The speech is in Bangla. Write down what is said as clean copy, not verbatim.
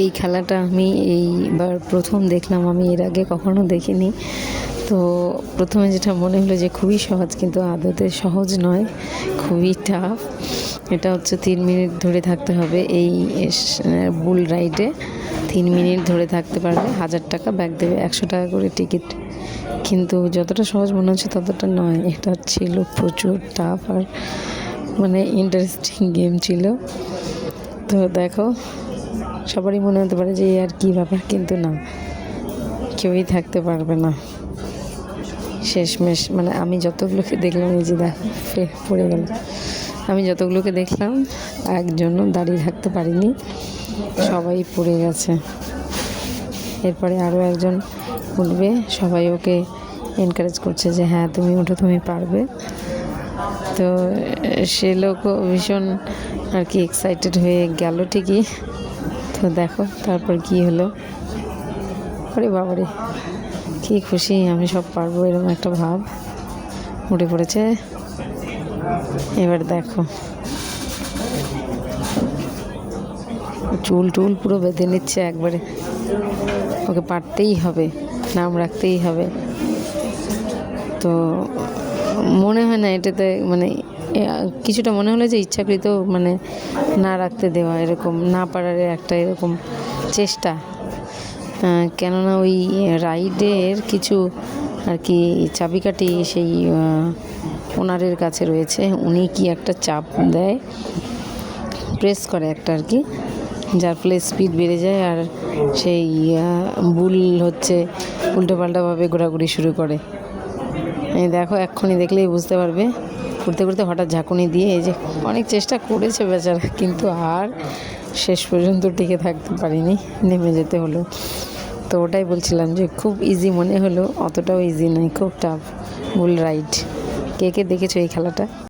এই খেলাটা আমি এইবার প্রথম দেখলাম, আমি এর আগে কখনো দেখিনি। তো প্রথমে যেটা মনে হলো যে খুবই সহজ, কিন্তু আদতে সহজ নয়, খুবই টাফ। এটা হচ্ছে 3 মিনিট ধরে থাকতে হবে এই বুল রাইডে। 3 মিনিট ধরে থাকতে পারলে 1000 টাকা ব্যাক দেবে, 100 টাকা করে টিকিট। কিন্তু যতটা সহজ মনে হচ্ছে ততটা নয়, এটা ছিল প্রচুর টাফ আর মানে ইন্টারেস্টিং গেম ছিল। তো দেখো, সবারই মনে হতে পারে যে আর কি ব্যাপার, কিন্তু না, কেউই থাকতে পারবে না শেষমেশ। মানে আমি যতগুলোকে দেখলাম, এই যে দেখো পড়ে গেল, আমি যতগুলোকে দেখলাম একজনও দাঁড়িয়ে থাকতে পারিনি, সবাই পড়ে গেছে। এরপরে আরও একজন উঠবে, সবাই ওকে এনকারেজ করছে যে হ্যাঁ তুমি ওঠো, তুমি পারবে। তো সে লোকও ভীষণ আর কি এক্সাইটেড হয়ে গেল ঠিকই। তো দেখো তারপর কি হলো, ওরে বাবারে কি খুশি, আমি সব পারবো এরকম একটা ভাব উঠে পড়েছে। এবার দেখো চুল টুল পুরো বেঁধে নিচ্ছে একবারে, ওকে পারতেই হবে, নাম রাখতেই হবে। তো মনে হয় না এটাতে মানে কিছুটা মনে হলো যে ইচ্ছাকৃত মানে না রাখতে দেওয়া, এরকম না পারার একটা এরকম চেষ্টা। কেননা ওই রাইডের কিছু আর কি চাবিকাঠি সেই ওনারের কাছে রয়েছে, উনি কি একটা চাপ দেয়, প্রেস করে একটা আর কি, যার ফলে স্পিড বেড়ে যায় আর সেই বুল হচ্ছে উল্টোপাল্টাভাবে ঘোরাঘুরি শুরু করে। এই দেখো এক্ষুনি দেখলেই বুঝতে পারবে, ঘুরতে ঘুরতে হঠাৎ ঝাঁকুনি দিয়ে, এই যে অনেক চেষ্টা করেছে বেচারা, কিন্তু আর শেষ পর্যন্ত টিকে থাকতে পারিনি, নেমে যেতে হলো। তো ওটাই বলছিলাম যে খুব ইজি মনে হলো, অতটাও ইজি নয়, খুব টাফ বুল রাইড। কে কে দেখেছো এই খেলাটা?